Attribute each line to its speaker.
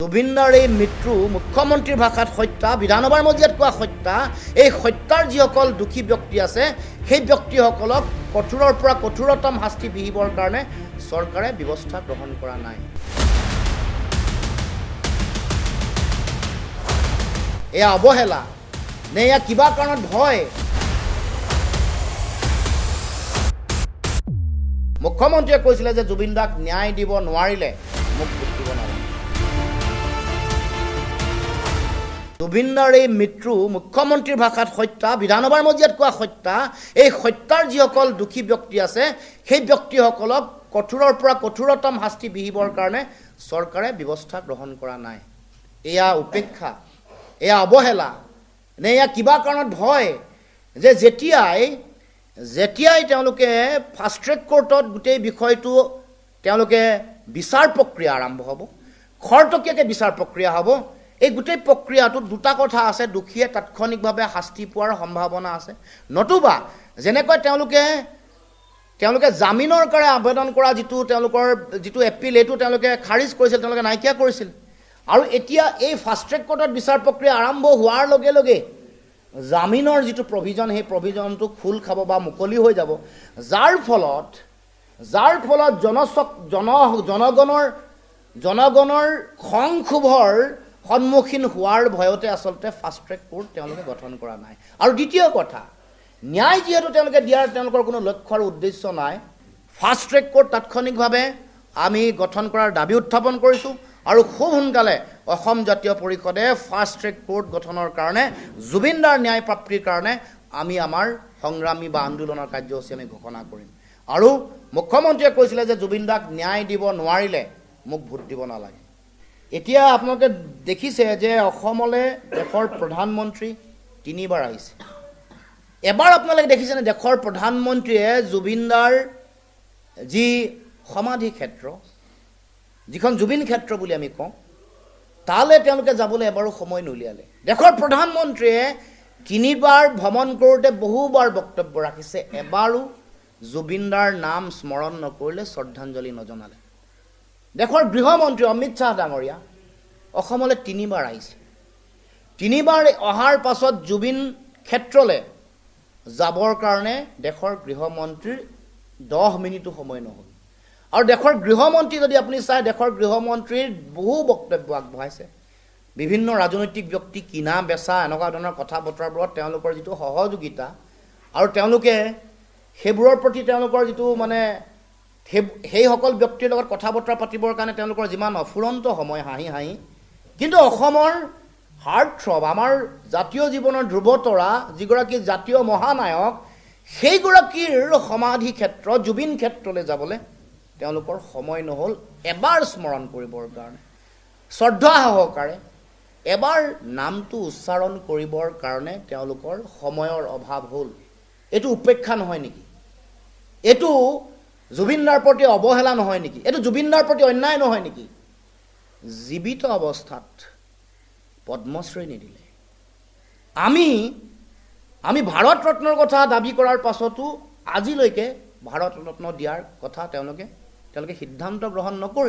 Speaker 1: জুবিনদাৰ এই মৃত্যু মুখ্যমন্ত্ৰীৰ ভাষাত হত্যা, বিধানসভাৰ মজিয়াত কোৱা হত্যা। এই হত্যাৰ যিসকল দোষী ব্যক্তি আছে সেই ব্যক্তিসকলক কঠোৰৰ পৰা কঠোৰতম শাস্তি বিহিবৰ কাৰণে চৰকাৰে ব্যৱস্থা গ্ৰহণ কৰা নাই। এয়া অৱহেলা নে এয়া কিবা কাৰণত ভয়? মুখ্যমন্ত্ৰীয়ে কৈছিলে যে জুবিনদাক ন্যায় দিব নোৱাৰিলে মোক ভোট দিব নালাগে। জুবিনদাৰ এই মৃত্যু মুখ্যমন্ত্ৰীৰ ভাষাত হত্যা, বিধানসভাৰ মজিয়াত কোৱা হত্যা। এই হত্যাৰ যিসকল দোষী ব্যক্তি আছে সেই ব্যক্তিসকলক কঠোৰৰ পৰা কঠোৰতম শাস্তি বিহিবৰ কাৰণে চৰকাৰে ব্যৱস্থা গ্ৰহণ কৰা নাই। এয়া উপেক্ষা, এয়া অৱহেলা নে এয়া কিবা কাৰণত ভয়? যে যেতিয়াই তেওঁলোকে ফাষ্ট ট্ৰেক কোৰ্টত গোটেই বিষয়টো তেওঁলোকে বিচাৰ প্ৰক্ৰিয়া আৰম্ভ হ'ব, খৰতকীয়াকৈ বিচাৰ প্ৰক্ৰিয়া হ'ব, এই গোটেই প্ৰক্ৰিয়াটোত দুটা কথা আছে। দোষীয়ে তাৎক্ষণিকভাৱে শাস্তি পোৱাৰ সম্ভাৱনা আছে, নতুবা যেনেকৈ তেওঁলোকে জামিনৰ কাৰণে আবেদন কৰা যিটো এপিল এইটো তেওঁলোকে খাৰিজ কৰিছিল, তেওঁলোকে নাইকিয়া কৰিছিল। আৰু এতিয়া এই ফাষ্ট ট্ৰেক কোৰ্টত বিচাৰ প্ৰক্ৰিয়া আৰম্ভ হোৱাৰ লগে লগে জামিনৰ যিটো প্ৰভিজন সেই প্ৰভিজনটো খোল খাব বা মুকলি হৈ যাব, যাৰ ফলত জনগণৰ খং ক্ষোভৰ সন্মুখীন হোৱাৰ ভয়তে আচলতে ফাষ্ট ট্ৰেক কোৰ্ট তেওঁলোকে গঠন কৰা নাই। আৰু দ্বিতীয় কথা, ন্যায় যিহেতু তেওঁলোকে দিয়াৰ তেওঁলোকৰ কোনো লক্ষ্য আৰু উদ্দেশ্য নাই, ফাষ্ট ট্ৰেক কোৰ্ট তাৎক্ষণিকভাৱে আমি গঠন কৰাৰ দাবী উত্থাপন কৰিছোঁ। আৰু খুব সোনকালে অসম জাতীয় পৰিষদে ফাষ্ট ট্ৰেক কোৰ্ট গঠনৰ কাৰণে জুবিনদাৰ ন্যায় প্ৰাপ্তিৰ কাৰণে আমি আমাৰ সংগ্ৰামী বা আন্দোলনৰ কাৰ্যসূচী আমি ঘোষণা কৰিম। আৰু মুখ্যমন্ত্ৰীয়ে কৈছিলে যে জুবিনদাক ন্যায় দিব নোৱাৰিলে মোক ভোট দিব নালাগে। এতিয়া আপোনালোকে দেখিছে যে অসমলৈ দেশৰ প্ৰধানমন্ত্ৰী 3বাৰ আহিছে। এবাৰ আপোনালোকে দেখিছেনে দেশৰ প্ৰধানমন্ত্ৰীয়ে জুবিনদাৰ যি সমাধি ক্ষেত্ৰ, যিখন জুবিন ক্ষেত্ৰ বুলি আমি কওঁ, তালৈ তেওঁলোকে যাবলৈ এবাৰো সময় নুলিয়ালে। দেশৰ প্ৰধানমন্ত্ৰীয়ে 3বাৰ ভ্ৰমণ কৰোঁতে বহুবাৰ বক্তব্য ৰাখিছে, এবাৰো জুবিনদাৰ নাম স্মৰণ নকৰিলে, শ্ৰদ্ধাঞ্জলি নজনালে। দেশৰ গৃহমন্ত্ৰী অমিত শ্বাহ ডাঙৰীয়া অসমলৈ 3বাৰ আহিছে। 3বাৰ অহাৰ পাছত জুবিন ক্ষেত্ৰলৈ যাবৰ কাৰণে দেশৰ গৃহমন্ত্ৰীৰ 10 মিনিটো সময় নহ'ল। আৰু দেশৰ গৃহমন্ত্ৰী যদি আপুনি চাই, দেশৰ গৃহমন্ত্ৰীৰ বহু বক্তব্য আগবঢ়াইছে। বিভিন্ন ৰাজনৈতিক ব্যক্তি কিনা বেচা এনেকুৱা ধৰণৰ কথা বতৰাবোৰত তেওঁলোকৰ যিটো সহযোগিতা আৰু তেওঁলোকে সেইবোৰৰ প্ৰতি তেওঁলোকৰ যিটো সেইসকল ব্যক্তিৰ লগত কথা বতৰা পাতিবৰ কাৰণে তেওঁলোকৰ যিমান অফুৰন্ত সময় হাঁহি, কিন্তু অসমৰ হাৰ্ট থ্ৰব, আমাৰ জাতীয় জীৱনৰ ধ্ৰুৱতৰা, যিগৰাকী জাতীয় মহানায়ক, সেইগৰাকীৰ সমাধি ক্ষেত্ৰ জুবিন ক্ষেত্ৰলৈ যাবলৈ তেওঁলোকৰ সময় নহ'ল। এবাৰ স্মৰণ কৰিবৰ কাৰণে, শ্ৰদ্ধা সহকাৰে এবাৰ নামটো উচ্চাৰণ কৰিবৰ কাৰণে তেওঁলোকৰ সময়ৰ অভাৱ হ'ল। এইটো উপেক্ষা নহয় নেকি? এইটো জুবিনদাৰ প্ৰতি অৱহেলা নহয় নেকি? এইটো জুবিনদাৰ প্ৰতি অন্যায় নহয় নেকি? জীৱিত অৱস্থাত পদ্মশ্ৰী নিদিলে, আমি ভাৰত ৰত্নৰ কথা দাবী কৰাৰ পাছতো আজিলৈকে ভাৰত ৰত্ন দিয়াৰ কথা তেওঁলোকে সিদ্ধান্ত গ্ৰহণ নকৰিলে।